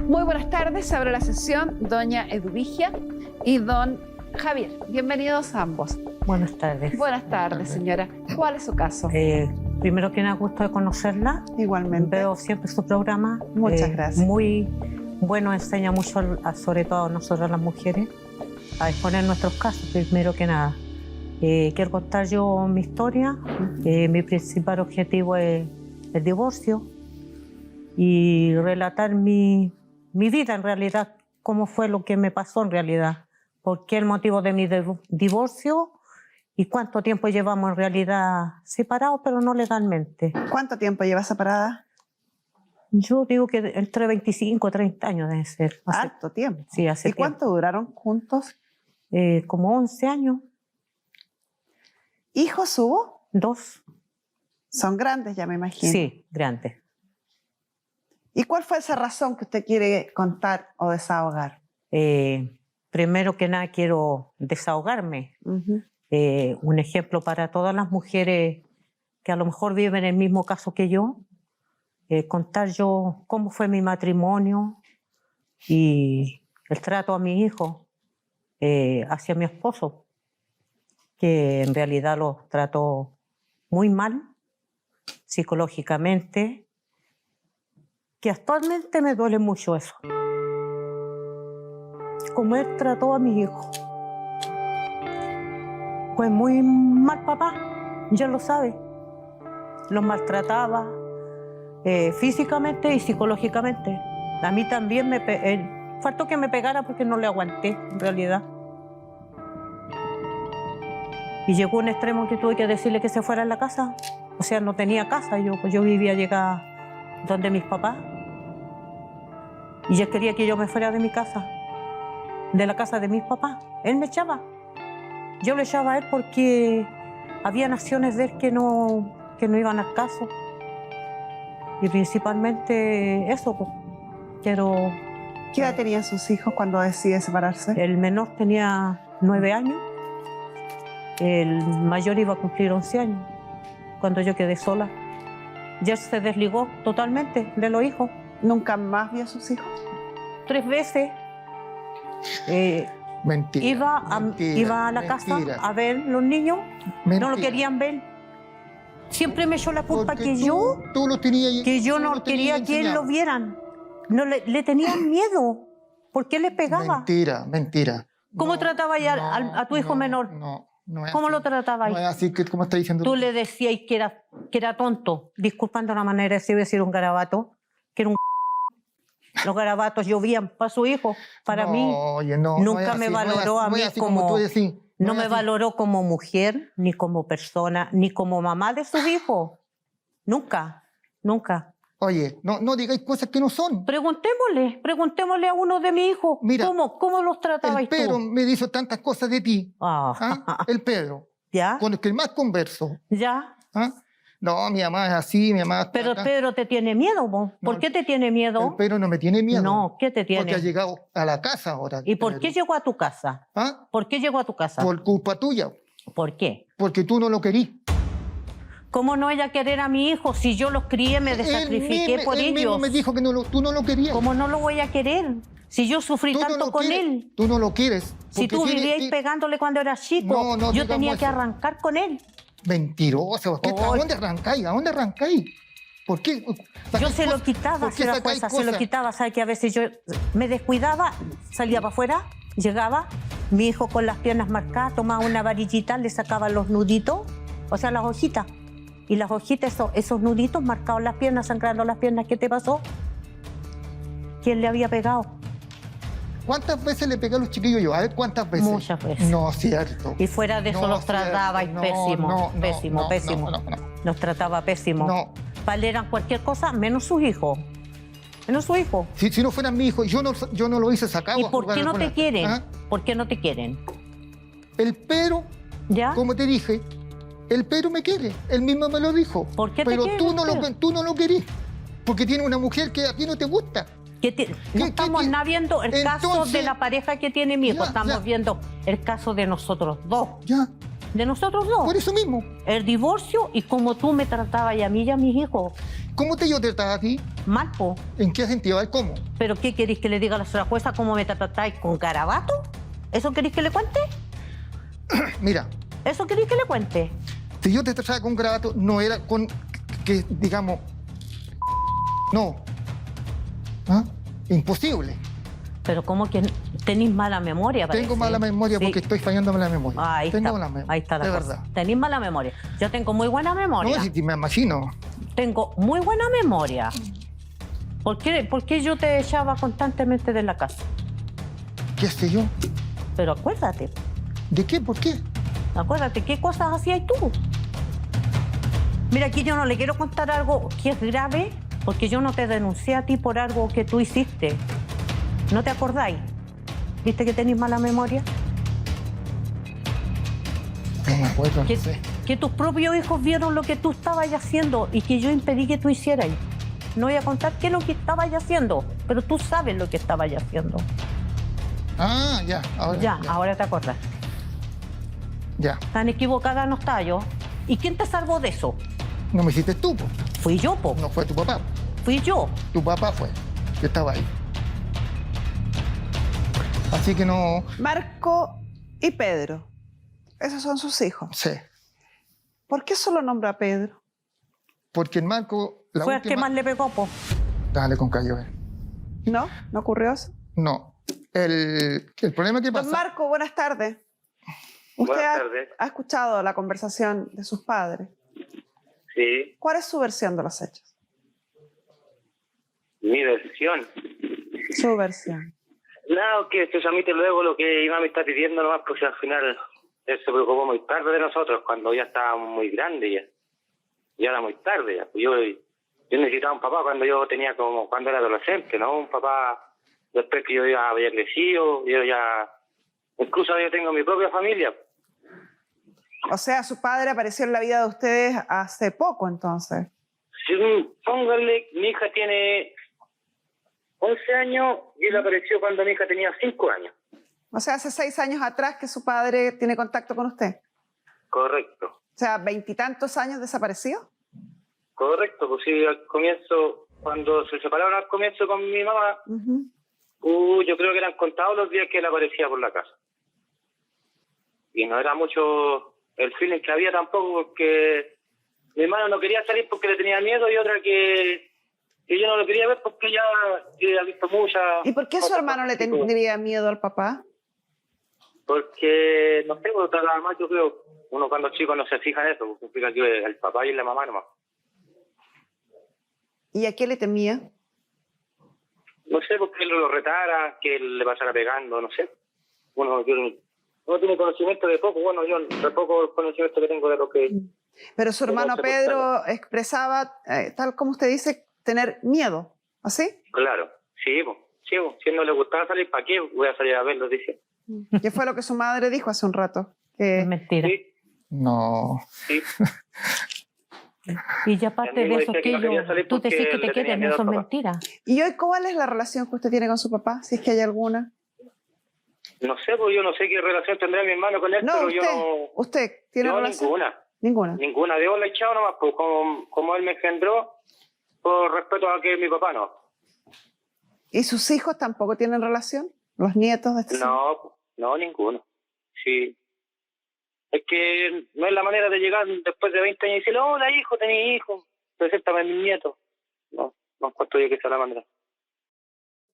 Muy buenas tardes, abre la sesión doña Eduvigia y don Javier. Bienvenidos a ambos. Buenas tardes. Buenas tardes, señora. ¿Cuál es su caso? Primero que nada, gusto de conocerla. Igualmente. Veo siempre su programa. Muchas gracias. Muy bueno, enseña mucho, sobre todo a nosotras las mujeres, a exponer nuestros casos, primero que nada. Quiero contar yo mi historia. Mi principal objetivo es el divorcio y relatar mi vida en realidad, cómo fue lo que me pasó en realidad, por qué el motivo de mi divorcio y cuánto tiempo llevamos en realidad separados, pero no legalmente. ¿Cuánto tiempo lleva separada? Yo digo que entre 25 y 30 años debe ser. Harto tiempo. Sí, hace ¿Y cuánto duraron juntos? Como 11 años. ¿Hijos hubo? 2. Son grandes ya, me imagino. Sí, grandes. ¿Y cuál fue esa razón que usted quiere contar o desahogar? Primero que nada quiero desahogarme. Un ejemplo para todas las mujeres que a lo mejor viven el mismo caso que yo. Contar yo cómo fue mi matrimonio y el trato a mi hijo hacia mi esposo, que en realidad lo trató muy mal psicológicamente, que actualmente me duele mucho eso. Como él trató a mi hijo. Pues muy mal papá, ya lo sabe. Los maltrataba físicamente y psicológicamente. A mí también faltó que me pegara porque no le aguanté, en realidad. Y llegó un extremo que tuve que decirle que se fuera a la casa. O sea, no tenía casa, yo vivía llegada donde mis papás. Y él quería que yo me fuera de mi casa, de la casa de mis papás. Él me echaba. Yo le echaba a él porque había acciones de él que no iban al caso. Y principalmente eso, pues. Quiero... ¿Qué edad tenían sus hijos cuando decide separarse? El menor tenía 9 años. El mayor iba a cumplir 11 años cuando yo quedé sola. Ya se desligó totalmente de los hijos. ¿Nunca más vio a sus hijos? 3 veces. Mentira, Iba a la casa a ver los niños. Mentira. No lo querían ver. Siempre me echó la culpa Porque que tú lo tenías, que yo tú no lo tenías quería que él enseñado. lo vieran. No, le tenían miedo. ¿Por qué le pegaba? Mentira. ¿Cómo trataba ya a tu hijo menor? No es ¿Cómo así. lo tratabas? No es así que como está diciendo. Tú le decías que era tonto, disculpando la manera de decir un garabato, que era un... Los garabatos llovían para su hijo, para mí. Oye, no, Nunca me valoró a mí como... tú decís. No me valoró como mujer, ni como persona, ni como mamá de sus hijos. Nunca. Oye, no digáis cosas que no son. Preguntémosle a uno de mis hijos. Mira, ¿Cómo los tratabas El Pedro tú? me dijo tantas cosas de ti. Ah. El Pedro. ¿Ya? Con el que más converso. ¿Ya? ¿Ah? No, mi mamá es así, mi mamá... Pero Pedro te tiene miedo, ¿vos? ¿Por qué te tiene miedo? El Pedro no me tiene miedo. No, ¿qué te tiene? Porque ha llegado a la casa ahora. ¿Y por Pedro. qué llegó a tu casa? ¿Ah? ¿Por qué llegó a tu casa? Por culpa tuya. ¿Por qué? Porque tú no lo querís. ¿Cómo no ella querer a mi hijo si yo los crié, me sacrifiqué por Él mismo ellos? me dijo que tú no lo querías. ¿Cómo no lo voy a querer? Si yo sufrí Tú no tanto lo con quieres, él. Tú no lo quieres. Si tú vivías pegándole cuando eras chico, No yo digamos tenía que eso. arrancar con él. Mentiroso. ¿A dónde arrancáis? ¿A dónde arrancáis? ¿Por qué? Yo se lo quitaba, ¿Por qué se sacáis lo cosas? quitaba. ¿Sabes que a veces yo me descuidaba, salía para afuera, llegaba, mi hijo con las piernas marcadas, tomaba una varillita, le sacaba los nuditos, o sea, las hojitas. Y las hojitas, esos nuditos marcados en las piernas, sangrando las piernas, ¿qué te pasó? ¿Quién le había pegado? ¿Cuántas veces le pegué a los chiquillos yo? A ver, ¿cuántas veces? Muchas veces. No, cierto. Y fuera de eso los trataba pésimo. Nos trataba pésimo. No. Para él eran cualquier cosa, menos sus hijos. Menos su hijo. Si no fueran mi hijo, yo no lo hice sacar. ¿Y por qué no te quieren? ¿Por qué no te quieren? El Pedro, ¿Ya? como te dije, el Pedro me quiere. Él mismo me lo dijo. ¿Por qué te Pero quiere tú el no, Pedro? tú no lo querís. Porque tiene una mujer que a ti no te gusta. No estamos viendo el caso Entonces, de la pareja que tiene mi hijo, ya, estamos ya. viendo el caso de nosotros dos. Ya, De nosotros dos. por eso mismo. El divorcio y cómo tú me tratabas y a mí y a mis hijos. ¿Cómo yo te trataba a ti? Mal, po. ¿En qué sentido? A ver, ¿cómo? ¿Pero qué queréis que le diga a la señora jueza cómo me tratáis con garabato? ¿Eso queréis que le cuente? Mira, ¿Eso queréis que le cuente? si yo te trataba con grabato, no era con, que digamos, no. ¿Ah? Imposible. Pero ¿cómo que tenéis mala memoria? Tengo parece? mala memoria Sí. porque estoy fallando en la memoria. Ahí tengo está, mala memoria. ahí está la de cosa. verdad. Tenéis mala memoria. Yo tengo muy buena memoria. No, si me imagino. Tengo muy buena memoria. ¿Por qué yo te echaba constantemente de la casa? ¿Qué sé yo? Pero acuérdate, ¿De qué? ¿Por qué? acuérdate, ¿qué cosas hacías tú? Mira, aquí yo no le quiero contar algo que es grave, porque yo no te denuncié a ti por algo que tú hiciste. ¿No te acordáis? ¿Viste que tenéis mala memoria? No me acuerdo, no Que, sé. que tus propios hijos vieron lo que tú estabas haciendo y que yo impedí que tú hicieras. No voy a contar qué es lo que estabas haciendo, pero tú sabes lo que estabas haciendo. Ah, ya, ahora. Ya, ahora te acuerdas. Ya. Tan equivocada no estaba yo. ¿Y quién te salvó de eso? No me hiciste tú, po. Fui yo, po. No fue tu papá. Fui yo. Tu papá fue. Yo estaba ahí. Así que no Marco y Pedro. Esos son sus hijos. sé. ¿Por qué solo nombra a Pedro? Porque el Marco, la Fue el que última... más le pegó, po. Dale con callo, ¿No? ¿No ocurrió eso? No. El problema que Don pasa... Marco, buenas tardes. Usted Buenas tardes. ha escuchado la conversación de sus padres. Sí, ¿Cuál es su versión de los hechos? mi versión. Su versión. Nada, que se transmite luego lo que Iván me está pidiendo nomás, porque al final él se preocupó muy tarde de nosotros, cuando ya estábamos muy grandes ya. Ya era muy tarde ya. Yo necesitaba un papá cuando era adolescente, ¿no? Un papá después que yo ya había crecido, incluso yo tengo mi propia familia. O sea, su padre apareció en la vida de ustedes hace poco, entonces. Sí, póngale, mi hija tiene 11 años y él apareció cuando mi hija tenía 5 años. O sea, hace 6 años atrás que su padre tiene contacto con usted. Correcto. O sea, 20 y tantos años desaparecido. Correcto, pues sí, al comienzo, cuando se separaron al comienzo con mi mamá, yo creo que eran contados los días que él aparecía por la casa. Y no era mucho el feeling que había tampoco, porque mi hermano no quería salir porque le tenía miedo y otra que yo no lo quería ver porque ya había visto muchas... ¿Y por qué su hermano le tendría miedo al papá? Porque, no sé, nada más yo creo, uno cuando chico no se fija en eso, porque significa que el papá y la mamá nomás. ¿Y a qué le temía? No sé, porque él lo retara, que él le pasara pegando, no sé. Bueno, yo no tiene conocimiento de poco, bueno, yo de poco conocimiento que tengo de lo que... Pero su hermano Pedro expresaba, tal como usted dice, tener miedo, ¿así? Claro, sí, si no le gustaba salir, ¿para qué voy a salir a verlo? Dice. ¿Qué fue lo que su madre dijo hace un rato? Que Es mentira. Sí, No. sí. Y ya aparte El mismo de eso, decía que no quería salir tú porque decís que le te tenía quieres, miedo no son al papá. mentiras. ¿Y hoy cuál es la relación que usted tiene con su papá? Si es que hay alguna. No sé, pues yo no sé qué relación tendrá mi hermano con él, No, pero usted, yo no... usted tiene Yo relación. ninguna. Ninguna. Debo la echado nomás, pues como él me engendró, por respeto a que mi papá no. ¿Y sus hijos tampoco tienen relación? ¿Los nietos de este señor? No, ninguno. Sí. Es que no es la manera de llegar después de 20 años y decirle, hola hijo, tenés hijo, preséntame a mi nieto. No encuentro yo que sea la manera.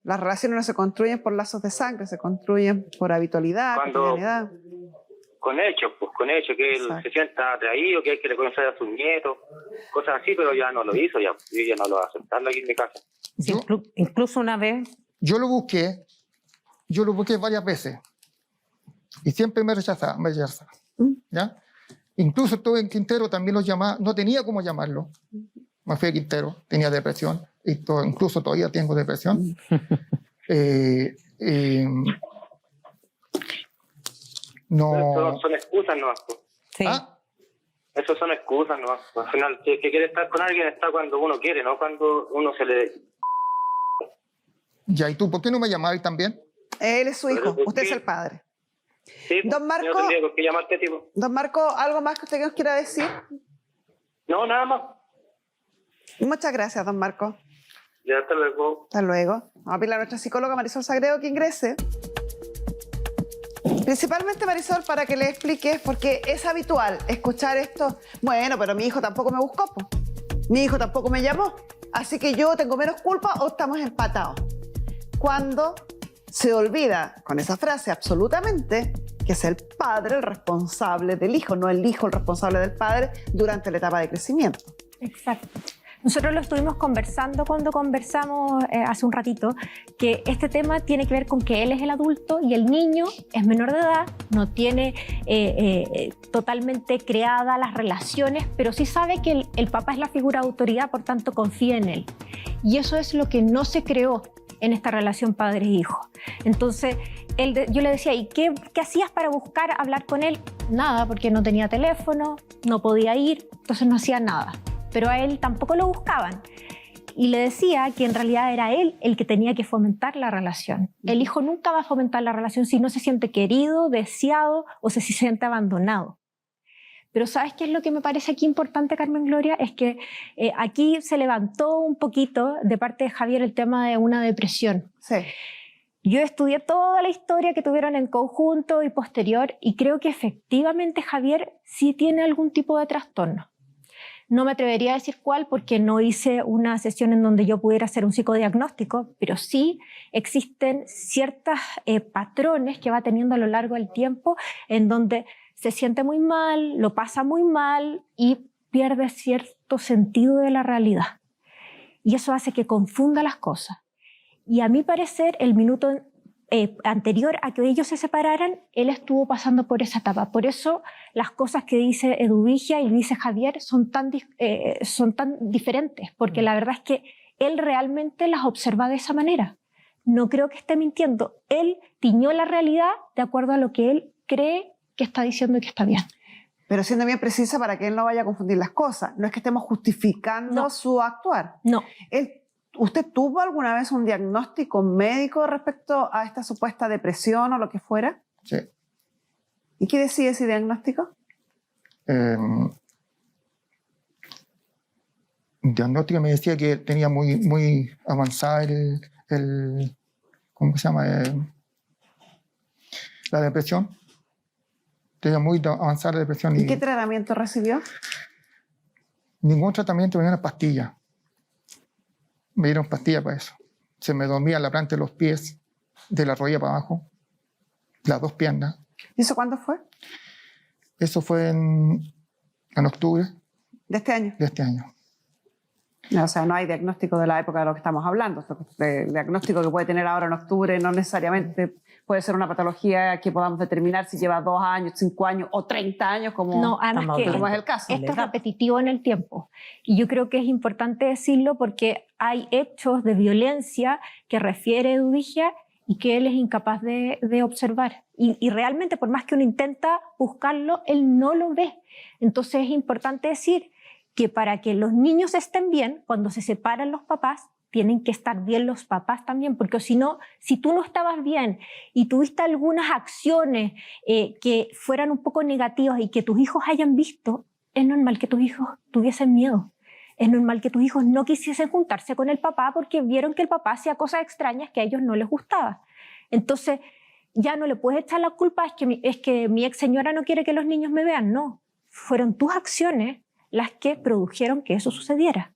Las relaciones no se construyen por lazos de sangre, se construyen por habitualidad, cotidianidad. Con hechos, que él Exacto. se sienta atraído, que hay que reconocer a sus nietos, cosas así, pero ya no lo hizo, yo ya no lo voy a aceptarlo aquí en mi casa. Sí, Yo- incluso una vez, Yo lo busqué varias veces y siempre me rechazaba. ¿Ya? Incluso estuve en Quintero, también los llamaba, no tenía cómo llamarlo. Me fui a Quintero, tenía depresión, incluso todavía tengo depresión. No. Eso son excusas nomás, pues. sí. ¿Ah? Eso son excusas nomás. Al final, que quiere estar con alguien está cuando uno quiere, no cuando uno se le... Ya, ¿y tú por qué no me llamabas también? Él es su hijo, Pero, ¿por usted qué? es el padre. Sí, Don Marco- yo no tendría por qué llamarte tipo. Don Marco, ¿algo más que usted nos quiera decir? No, nada más. Muchas gracias, don Marco. Ya, hasta luego. Hasta luego. Vamos a pedirle a nuestra psicóloga Marisol Sagredo que ingrese. Principalmente, Marisol, para que le expliques, porque es habitual escuchar esto. Bueno, pero mi hijo tampoco me buscó, po. Mi hijo tampoco me llamó. Así que yo tengo menos culpa o estamos empatados. Cuando se olvida con esa frase absolutamente que es el padre el responsable del hijo, no el hijo el responsable del padre durante la etapa de crecimiento. Exacto. Nosotros lo estuvimos conversando cuando conversamos hace un ratito, que este tema tiene que ver con que él es el adulto y el niño es menor de edad, no tiene totalmente creadas las relaciones, pero sí sabe que el papá es la figura de autoridad, por tanto confía en él. Y eso es lo que no se creó en esta relación padre-hijo. Entonces, yo le decía, ¿y qué hacías para buscar hablar con él? Nada, porque no tenía teléfono, no podía ir, entonces no hacía nada. Pero a él tampoco lo buscaban. Y le decía que en realidad era él el que tenía que fomentar la relación. El hijo nunca va a fomentar la relación si no se siente querido, deseado o se siente abandonado. Pero ¿sabes qué es lo que me parece aquí importante, Carmen Gloria? Es que aquí se levantó un poquito de parte de Javier el tema de una depresión. Sí. Yo estudié toda la historia que tuvieron en conjunto y posterior y creo que efectivamente Javier sí tiene algún tipo de trastorno. No me atrevería a decir cuál porque no hice una sesión en donde yo pudiera hacer un psicodiagnóstico, pero sí existen ciertos patrones que va teniendo a lo largo del tiempo en donde se siente muy mal, lo pasa muy mal y pierde cierto sentido de la realidad. Y eso hace que confunda las cosas. Y a mi parecer, el minuto anterior a que ellos se separaran, él estuvo pasando por esa etapa. Por eso las cosas que dice Eduvigia y dice Javier son tan diferentes, porque la verdad es que él realmente las observa de esa manera. No creo que esté mintiendo. Él tiñó la realidad de acuerdo a lo que él cree que está diciendo y que está bien. Pero siendo bien precisa para que él no vaya a confundir las cosas. No es que estemos justificando su actuar. No. ¿Usted tuvo alguna vez un diagnóstico médico respecto a esta supuesta depresión o lo que fuera? Sí. ¿Y qué decía ese diagnóstico? Un diagnóstico me decía que tenía muy avanzada ¿cómo se llama? La depresión. Tenía muy avanzada la depresión. ¿Y qué tratamiento recibió? Ningún tratamiento, me dieron pastillas. Me dieron pastillas para eso. Se me dormía la planta de los pies, de la rodilla para abajo, las dos piernas. ¿Y eso cuándo fue? Eso fue en octubre ¿De este año? de este año. No, o sea, no hay diagnóstico de la época de lo que estamos hablando. El diagnóstico que puede tener ahora en octubre no necesariamente puede ser una patología que podamos determinar si lleva 2 años, 5 años o 30 años, como, No, además que como es el caso. esto es repetitivo en el tiempo. Y yo creo que es importante decirlo porque hay hechos de violencia que refiere Eduvigia y que él es incapaz de observar. Y realmente, por más que uno intenta buscarlo, él no lo ve. Entonces es importante decir que para que los niños estén bien, cuando se separan los papás, tienen que estar bien los papás también, porque si no, si tú no estabas bien y tuviste algunas acciones que fueran un poco negativas y que tus hijos hayan visto, es normal que tus hijos tuviesen miedo. Es normal que tus hijos no quisiesen juntarse con el papá porque vieron que el papá hacía cosas extrañas que a ellos no les gustaba. Entonces, ya no le puedes echar la culpa, es que mi ex señora no quiere que los niños me vean. No, fueron tus acciones las que produjeron que eso sucediera.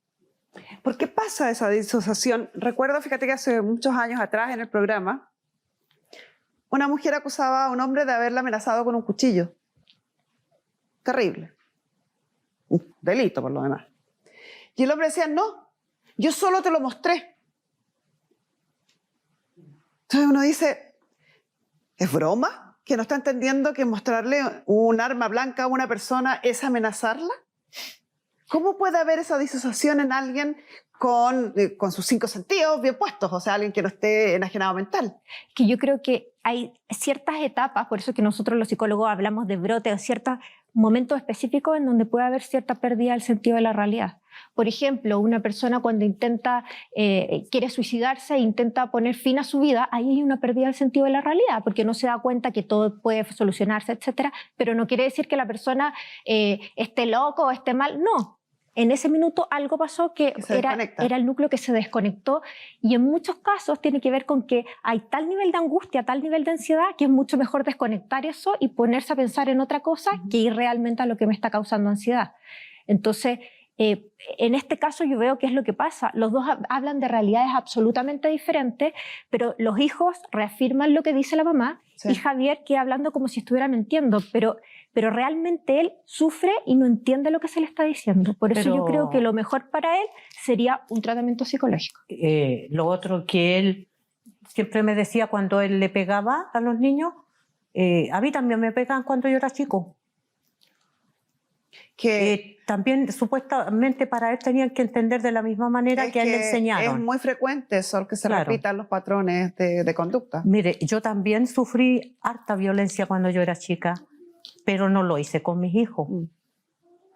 ¿Por qué pasa esa disociación? Recuerdo, fíjate que hace muchos años atrás en el programa, una mujer acusaba a un hombre de haberla amenazado con un cuchillo. Terrible. Un delito, por lo demás. Y el hombre decía, no, yo solo te lo mostré. Entonces uno dice, ¿es broma? ¿Que no está entendiendo que mostrarle un arma blanca a una persona es amenazarla? ¿Cómo puede haber esa disociación en alguien con sus 5 sentidos bien puestos? O sea, alguien que no esté enajenado mental. Que yo creo que hay ciertas etapas, por eso que nosotros los psicólogos hablamos de brote o ciertos momentos específicos en donde puede haber cierta pérdida del sentido de la realidad. Por ejemplo, una persona cuando quiere suicidarse e intenta poner fin a su vida, ahí hay una pérdida del sentido de la realidad, porque no se da cuenta que todo puede solucionarse, etcétera, pero no quiere decir que la persona esté loco o esté mal, no. en ese minuto algo pasó que Que se desconecta. era el núcleo que se desconectó, y en muchos casos tiene que ver con que hay tal nivel de angustia, tal nivel de ansiedad, que es mucho mejor desconectar eso y ponerse a pensar en otra cosa que ir realmente a lo que me está causando ansiedad. Entonces, en este caso yo veo qué es lo que pasa. Los dos hablan de realidades absolutamente diferentes, pero los hijos reafirman lo que dice la mamá, Sí. y Javier queda hablando como si estuviera mintiendo, pero realmente él sufre y no entiende lo que se le está diciendo. Por eso yo Pero- creo que lo mejor para él sería un tratamiento psicológico. Lo otro que él siempre me decía cuando él le pegaba a los niños, a mí también me pegan cuando yo era chico. Que También supuestamente para él tenían que entender de la misma manera es que a él le que enseñaron. es muy frecuente eso, que se Claro. repitan los patrones de conducta. Mire, yo también sufrí harta violencia cuando yo era chica, pero no lo hice con mis hijos.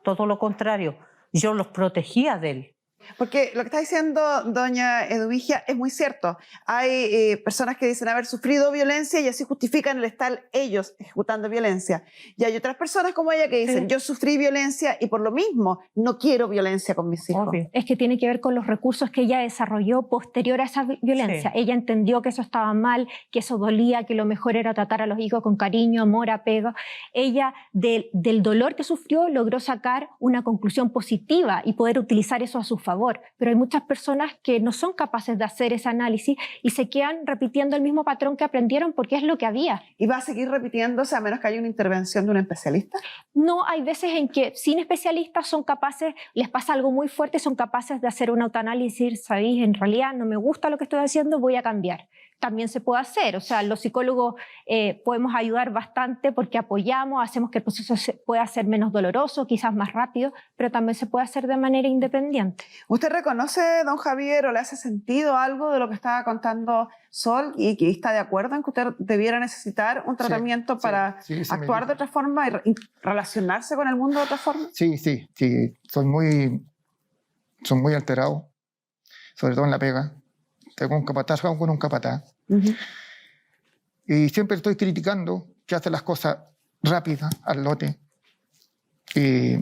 Todo lo contrario, yo los protegía de él. Porque lo que está diciendo doña Eduvigia es muy cierto. Hay personas que dicen haber sufrido violencia y así justifican el estar ellos ejecutando violencia. Y hay otras personas como ella que dicen, Sí. yo sufrí violencia y por lo mismo no quiero violencia con mis hijos. Obvio. Es que tiene que ver con los recursos que ella desarrolló posterior a esa violencia. Sí. Ella entendió que eso estaba mal, que eso dolía, que lo mejor era tratar a los hijos con cariño, amor, apego. Ella, del dolor que sufrió, logró sacar una conclusión positiva y poder utilizar eso a su favor. Pero hay muchas personas que no son capaces de hacer ese análisis y se quedan repitiendo el mismo patrón que aprendieron porque es lo que había. ¿Y va a seguir repitiéndose a menos que haya una intervención de un especialista? No, hay veces en que sin especialistas son capaces, les pasa algo muy fuerte, son capaces de hacer un autoanálisis, ¿sabéis? En realidad no me gusta lo que estoy haciendo, voy a cambiar. También se puede hacer, o sea, los psicólogos podemos ayudar bastante porque apoyamos, hacemos que el proceso pueda ser menos doloroso, quizás más rápido, pero también se puede hacer de manera independiente. ¿Usted reconoce, don Javier, o le hace sentido algo de lo que estaba contando Sol y que está de acuerdo en que usted debiera necesitar un tratamiento sí, para sí, sí, me actuar dijo. de otra forma y relacionarse con el mundo de otra forma? Sí, soy muy alterado, sobre todo en la pega. Tengo un capataz, juego con un capataz. Y siempre estoy criticando que hace las cosas rápidas, al lote. Y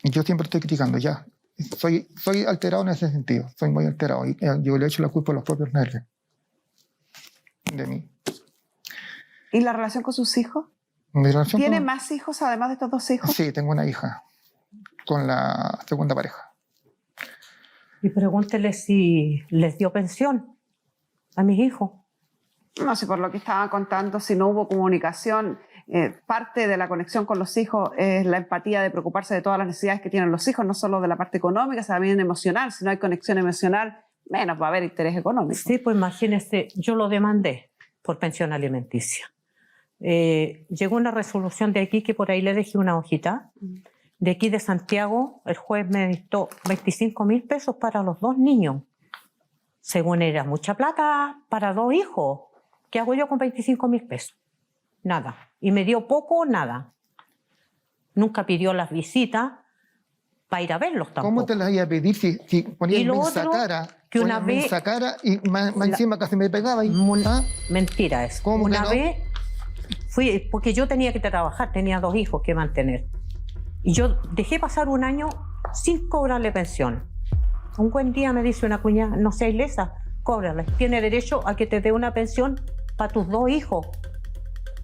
yo siempre estoy criticando, ya. Soy alterado en ese sentido, soy muy alterado. Y yo le echo la culpa a los propios nervios de mí. ¿Y la relación con sus hijos? Mi relación ¿Tiene con- más hijos además de estos dos hijos? Sí, tengo una hija con la segunda pareja. Y pregúntele si les dio pensión a mis hijos. No sé, por lo que estaba contando, si no hubo comunicación, parte de la conexión con los hijos es la empatía de preocuparse de todas las necesidades que tienen los hijos, no solo de la parte económica, sino también emocional. Si no hay conexión emocional, menos va a haber interés económico. Sí, pues imagínese, yo lo demandé por pensión alimenticia. Llegó una resolución de aquí que por ahí le dejé una hojita. De aquí de Santiago, el juez me dictó 25.000 pesos para los 2 niños. Según era mucha plata para 2 hijos. ¿Qué hago yo con 25.000 pesos? Nada. Y me dio poco, nada. Nunca pidió las visitas para ir a verlos tampoco. ¿Cómo te las iba a pedir si ponía Y lo inmensa otro, cara? que ponía una vez- inmensa cara y más La- encima casi me pegaba. ¿Ah? Mentira eso. ¿Cómo que Una no? vez fui, porque yo tenía que trabajar, tenía 2 hijos que mantener. Y yo dejé pasar un año sin cobrarle pensión. Un buen día me dice una cuñada, no seas ilesa, cóbrale. Tiene derecho a que te dé una pensión para tus 2 hijos.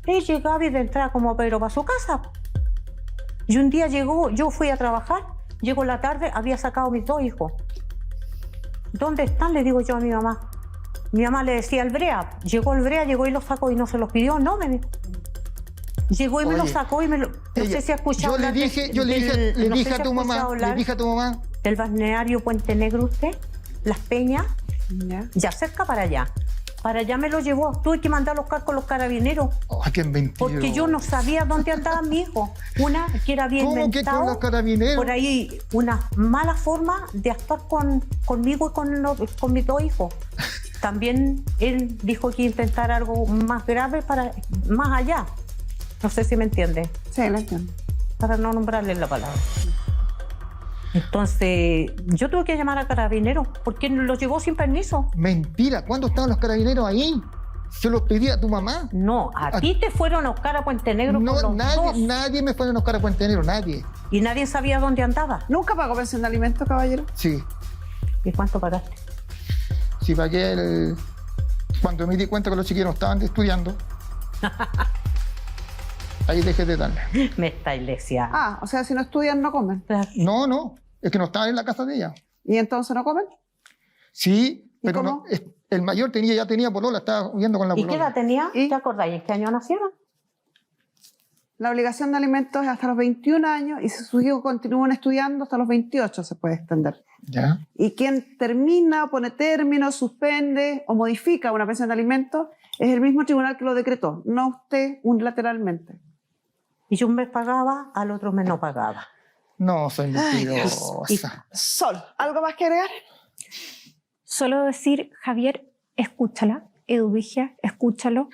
Él llegaba y de entrada como Pedro para su casa. Y un día llegó, yo fui a trabajar, llegó la tarde, había sacado mis 2 hijos. ¿Dónde están? Le digo yo a mi mamá. Mi mamá le decía el Brea. Llegó el Brea, llegó y los sacó y no se los pidió. No, me dijo. Llegó y me Oye, los sacó y me lo... No Ella- sé si ha escuchado yo le hablar de- dije, yo le del- dije, le no sé dije si a tu ha mamá, escuchado hablar le dije a tu mamá. del balneario Puente Negro usted, Las Peñas, ¿Ya? ya cerca para allá. Para allá me lo llevó. Tuve que mandar a buscar con los carabineros Ay, qué mentira. porque yo no sabía dónde andaba mi hijo. Una que era bien ¿Cómo que con inventado. los carabineros? Por ahí una mala forma de actuar conmigo y con mis 2 hijos. También él dijo que iba a intentar algo más grave para más allá. No sé si me entiende, Sí, lo entiendo. para no nombrarle la palabra. Entonces, yo tuve que llamar a carabineros porque lo llevó sin permiso. Mentira, ¿cuándo estaban los carabineros ahí? ¿Se los pedí a tu mamá? No, a ti te fueron a buscar a Puente Negro No, con los dos. nadie me fue a buscar a Puente Negro, nadie. Y nadie sabía dónde andaba. ¿Nunca pagó pensión de alimentos, caballero? Sí, ¿Y cuánto pagaste? sí pagué cuando me di cuenta que los chiquillos no estaban estudiando. Ahí dejé de darle. Me está iglesia. Ah, o sea, si no estudian, no comen. No, es que no estaban en la casa de ella. ¿Y entonces no comen? Sí, ¿Y pero cómo? no, el mayor ya tenía polola, estaba viviendo con la ¿Y polola. qué edad tenía? ¿Y? ¿Te acordáis en qué año nacieron? La obligación de alimentos es hasta los 21 años y si sus hijos continúan estudiando, hasta los 28 se puede extender. Ya. Y quien termina, pone término, suspende o modifica una pensión de alimentos es el mismo tribunal que lo decretó, no usted unilateralmente. Y yo un mes pagaba, al otro mes no pagaba. No, soy Ay, mentirosa. Sol, ¿algo más que agregar? Solo decir, Javier, escúchala, Eduvigia, escúchalo.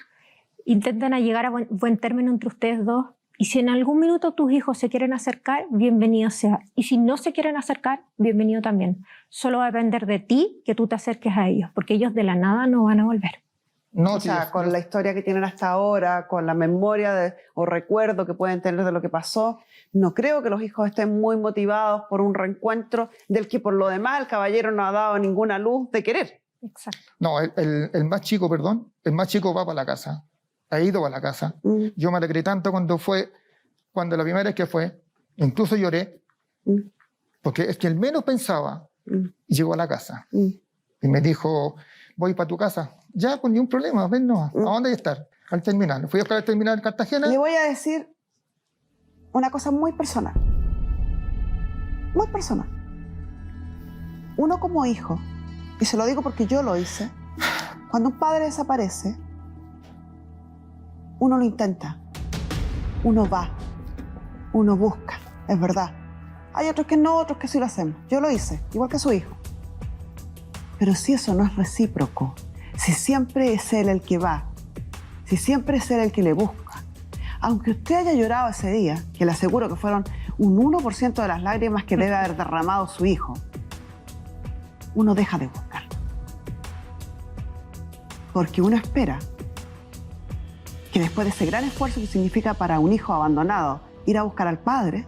Intenten a llegar a buen término entre ustedes dos. Y si en algún minuto tus hijos se quieren acercar, bienvenido sea. Y si no se quieren acercar, bienvenido también. Solo va a depender de ti que tú te acerques a ellos, porque ellos de la nada no van a volver. No, O sea, con la historia que tienen hasta ahora, con la memoria o recuerdo que pueden tener de lo que pasó, no creo que los hijos estén muy motivados por un reencuentro del que por lo demás el caballero no ha dado ninguna luz de querer. Exacto. No, el más chico, perdón, el más chico va para la casa. Ha ido para la casa. Mm. Yo me alegré tanto cuando la primera vez que fue, incluso lloré, porque es que el menos pensaba, llegó a la casa y me dijo, voy para tu casa. Ya, pues ni un problema, ven, no. ¿A dónde hay que estar? Al terminal. Fui a buscar el terminal en Cartagena. Le voy a decir una cosa muy personal. Muy personal. Uno como hijo, y se lo digo porque yo lo hice, cuando un padre desaparece, uno lo intenta, uno va, uno busca, es verdad. Hay otros que no, otros que sí lo hacemos. Yo lo hice, igual que su hijo. Pero si eso no es recíproco, si siempre es él el que va, si siempre es él el que le busca, aunque usted haya llorado ese día, que le aseguro que fueron un 1% de las lágrimas que debe haber derramado su hijo, uno deja de buscar. Porque uno espera que después de ese gran esfuerzo que significa para un hijo abandonado ir a buscar al padre,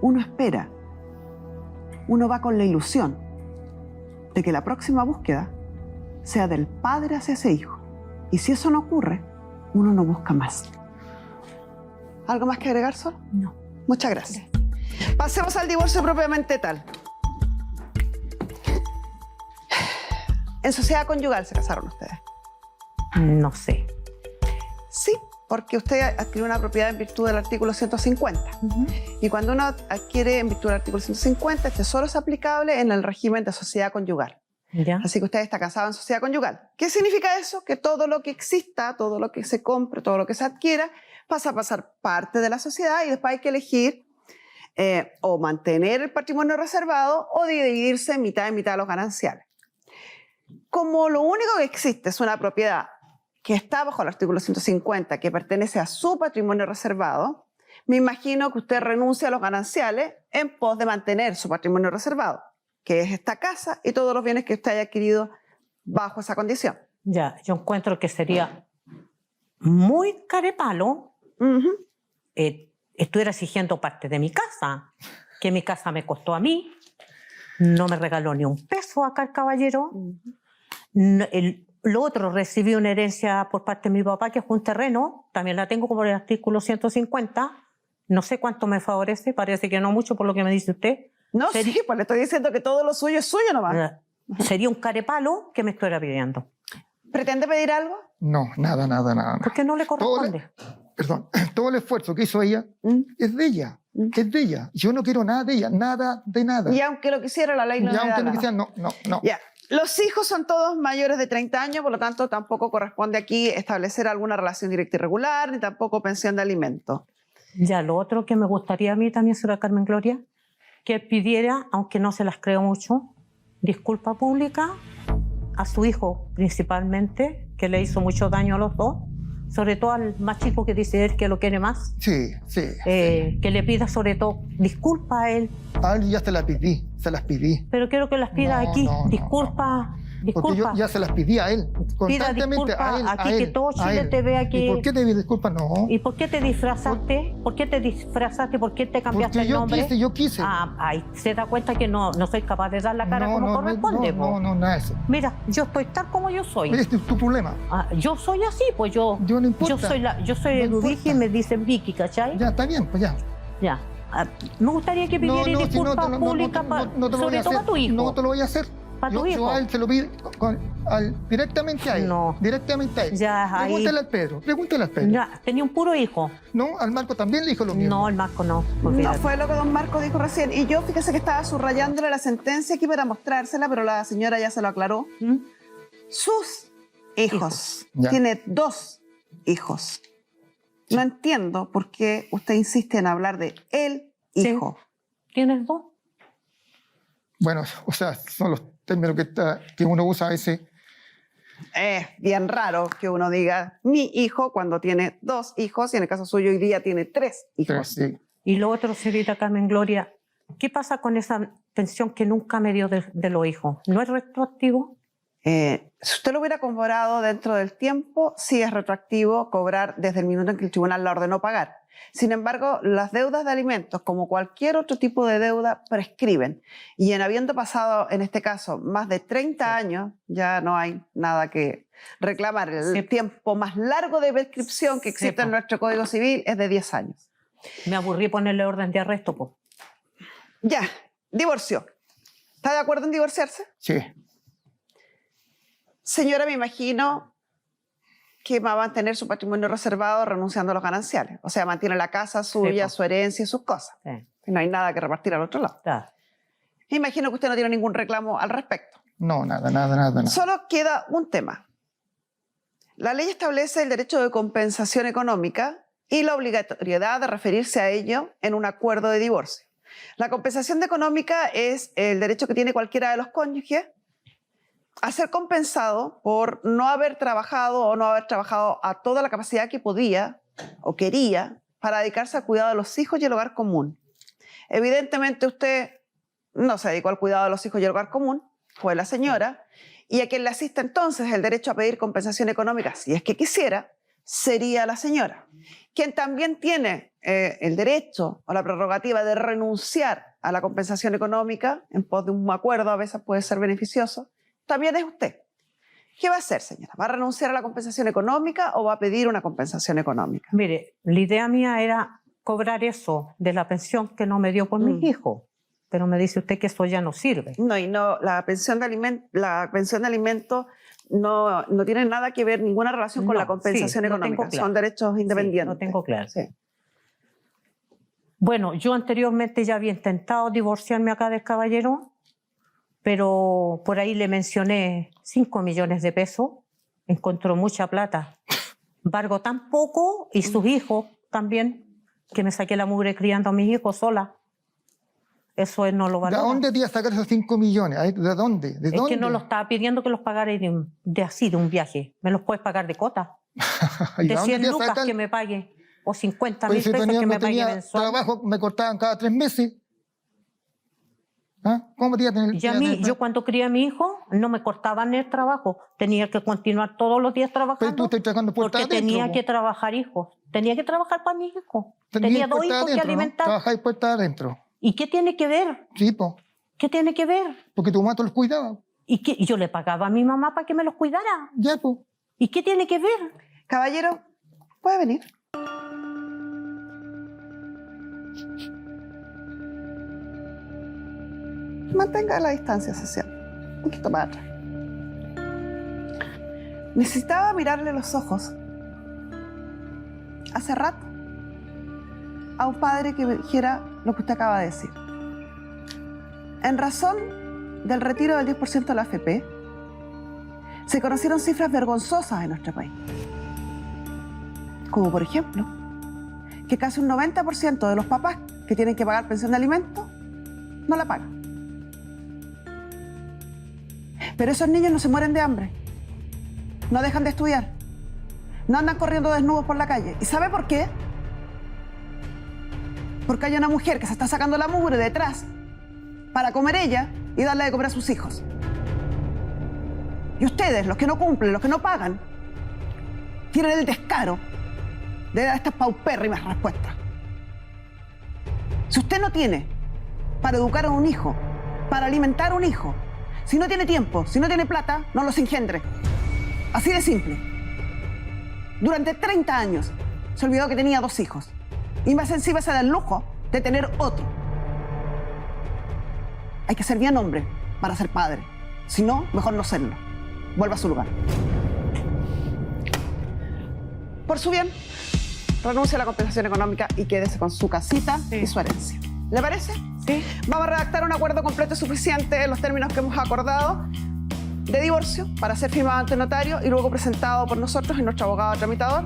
uno espera, uno va con la ilusión de que la próxima búsqueda sea del padre hacia ese hijo. Y si eso no ocurre, uno no busca más. ¿Algo más que agregar, Sol? No. Muchas gracias. Pasemos al divorcio propiamente tal. En sociedad conyugal se casaron ustedes. No sé. Sí, porque usted adquirió una propiedad en virtud del artículo 150. Y cuando uno adquiere en virtud del artículo 150, este solo es aplicable en el régimen de sociedad conyugal. ¿Ya? Así que usted está casado en sociedad conyugal. ¿Qué significa eso? Que todo lo que exista, todo lo que se compre, todo lo que se adquiera, pasa a pasar parte de la sociedad y después hay que elegir o mantener el patrimonio reservado o dividirse mitad en mitad los gananciales. Como lo único que existe es una propiedad que está bajo el artículo 150, que pertenece a su patrimonio reservado, me imagino que usted renuncia a los gananciales en pos de mantener su patrimonio reservado, que es esta casa y todos los bienes que usted haya adquirido bajo esa condición. Ya, yo encuentro que sería muy carepalo estuviera exigiendo parte de mi casa, que mi casa me costó a mí, no me regaló ni un peso acá el caballero. Lo otro, recibí una herencia por parte de mi papá, que fue un terreno, también la tengo como el artículo 150, no sé cuánto me favorece, parece que no mucho por lo que me dice usted. No, sí, pues le estoy diciendo que todo lo suyo es suyo nomás. Sería un carepalo que me estuviera pidiendo. ¿Pretende pedir algo? No, nada. ¿Por qué no le corresponde? Todo el esfuerzo que hizo ella es de ella. Es de ella. Yo no quiero nada de ella, nada de nada. Y aunque lo quisiera, la ley no Y le da aunque lo nada. quisiera, no. Ya. Los hijos son todos mayores de 30 años, por lo tanto tampoco corresponde aquí establecer alguna relación directa y regular, ni tampoco pensión de alimentos. Ya, lo otro que me gustaría a mí también, señora Carmen Gloria, que pidiera, aunque no se las creo mucho, disculpa pública a su hijo principalmente, que le hizo mucho daño a los dos, sobre todo al más chico que dice él que lo quiere más. Sí. Que le pida sobre todo disculpa a él. A él ya se las pedí. Pero quiero que las pida No, aquí, no, disculpa. Porque yo ya se las pedí a él, constantemente a él. Aquí que todo Chile te vea que... ¿Y por qué te pido disculpas? No. ¿Y por qué te disfrazaste? ¿Por qué te disfrazaste? ¿Por qué te cambiaste el nombre? Porque yo quise. Ahí se da cuenta que no soy capaz de dar la cara como corresponde. No, nada de eso. Mira, yo estoy tal como yo soy. Ese es tu problema. Yo soy así, pues yo... Yo no importa. Yo soy Eduvigia y me dicen Vicky, ¿cachai? Ya, está bien, pues ya. Ya. Me gustaría que pidiera disculpas públicas sobre todo a tu hijo. No te lo voy a hacer. Yo a él se lo pido directamente a él. No. Directamente a él. Ya, pregúntale al Pedro. Ya, tenía un puro hijo. No, al Marco también le dijo lo mismo. No, al Marco no. No fue lo que don Marco dijo recién. Y yo, fíjese que estaba subrayándole la sentencia aquí para mostrársela, pero la señora ya se lo aclaró. Sus hijos. Tiene 2 hijos. No entiendo por qué usted insiste en hablar de el hijo. Sí. ¿Tienes 2? Bueno, o sea, son los términos que uno usa a veces. Es bien raro que uno diga mi hijo cuando tiene 2 hijos y en el caso suyo hoy día tiene 3 hijos. Sí. Y lo otro, señorita Carmen Gloria, ¿qué pasa con esa pensión que nunca me dio de los hijos? ¿No es retroactivo? Si usted lo hubiera cobrado dentro del tiempo, sí es retroactivo cobrar desde el minuto en que el tribunal la ordenó pagar. Sin embargo, las deudas de alimentos, como cualquier otro tipo de deuda, prescriben. Y en habiendo pasado, en este caso, más de 30 años, ya no hay nada que reclamar. El tiempo más largo de prescripción que existe en nuestro Código Civil es de 10 años. Me aburrí ponerle orden de arresto, pues. Ya, divorció. ¿Está de acuerdo en divorciarse? Sí. Señora, me imagino que va a mantener su patrimonio reservado renunciando a los gananciales. O sea, mantiene la casa suya, su herencia y sus cosas. No hay nada que repartir al otro lado. Me imagino que usted no tiene ningún reclamo al respecto. No, nada. Solo queda un tema. La ley establece el derecho de compensación económica y la obligatoriedad de referirse a ello en un acuerdo de divorcio. La compensación económica es el derecho que tiene cualquiera de los cónyuges a ser compensado por no haber trabajado o no haber trabajado a toda la capacidad que podía o quería para dedicarse al cuidado de los hijos y el hogar común. Evidentemente usted no se dedicó al cuidado de los hijos y el hogar común, fue la señora, y a quien le asiste entonces el derecho a pedir compensación económica, si es que quisiera, sería la señora. Quien también tiene el derecho o la prerrogativa de renunciar a la compensación económica en pos de un acuerdo, a veces puede ser beneficioso, también es usted. ¿Qué va a hacer, señora? ¿Va a renunciar a la compensación económica o va a pedir una compensación económica? Mire, la idea mía era cobrar eso de la pensión que no me dio por mis hijos. Pero me dice usted que eso ya no sirve. No, la pensión de alimentos no tiene nada que ver, ninguna relación con la compensación económica. Son derechos independientes. Lo tengo claro. Sí. Bueno, yo anteriormente ya había intentado divorciarme acá del caballero, pero por ahí le mencioné 5 millones de pesos. Encontró mucha plata. Embargo, tan poco, y sus hijos también, que me saqué la mugre criando a mis hijos sola. Eso él no lo valora. ¿De dónde te iba a sacar esos 5 millones? ¿De dónde? Es que no lo estaba pidiendo que los pagara de un viaje. Me los puedes pagar de cota. De 100 lucas que me pague. O 50.000 pesos que me pague mensual. Trabajo me cortaban cada 3 meses. ¿Ah? ¿Cómo te iba a tener? Y a mí, yo cuando crié a mi hijo, no me cortaban el trabajo. Tenía que continuar todos los días trabajando. Pero tú estás trabajando puerta porque adentro, tenía que trabajar hijos. Tenía que trabajar para mis hijos. Tenía 2 hijos que alimentar. Trabajáis puerta adentro. ¿Y qué tiene que ver? Sí, po. ¿Qué tiene que ver? Porque tu mamá te los cuidaba. ¿Y yo le pagaba a mi mamá para que me los cuidara? Ya, po. ¿Y qué tiene que ver? Caballero, ¿puede venir? Mantenga la distancia social. Un poquito más atrás. Necesitaba mirarle los ojos hace rato a un padre que me dijera lo que usted acaba de decir. En razón del retiro del 10% de la AFP, se conocieron cifras vergonzosas en nuestro país. Como por ejemplo, que casi un 90% de los papás que tienen que pagar pensión de alimentos no la pagan. Pero esos niños no se mueren de hambre, no dejan de estudiar, no andan corriendo desnudos por la calle. ¿Y sabe por qué? Porque hay una mujer que se está sacando la mugre detrás para comer ella y darle de comer a sus hijos. Y ustedes, los que no cumplen, los que no pagan, tienen el descaro de dar estas paupérrimas respuestas. Si usted no tiene para educar a un hijo, para alimentar a un hijo, si no tiene tiempo, si no tiene plata, no los engendre. Así de simple. Durante 30 años se olvidó que tenía 2 hijos. Y más encima se da el lujo de tener otro. Hay que ser bien hombre para ser padre. Si no, mejor no serlo. Vuelva a su lugar. Por su bien, renuncie a la compensación económica y quédese con su casita y su herencia. ¿Le parece? Sí. Vamos a redactar un acuerdo completo y suficiente en los términos que hemos acordado de divorcio para ser firmado ante notario y luego presentado por nosotros y nuestro abogado tramitador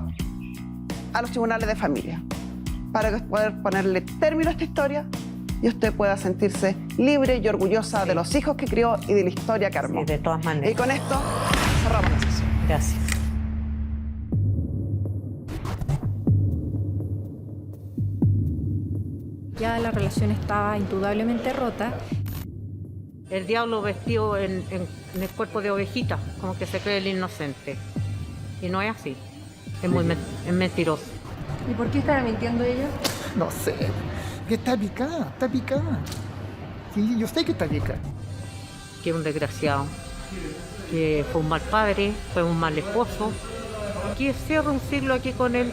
a los tribunales de familia para poder ponerle término a esta historia y usted pueda sentirse libre y orgullosa de los hijos que crió y de la historia que armó. Sí, de todas maneras. Y con esto cerramos la sesión. Gracias. Ya la relación estaba indudablemente rota. El diablo vestido en el cuerpo de ovejita, como que se cree el inocente. Y no es así. Es mentiroso. ¿Y por qué estaba mintiendo ella? No sé. Que está picada, está picada. Sí, yo sé que está picada. Que es un desgraciado. Que fue un mal padre, fue un mal esposo. Que cierro un siglo aquí con él.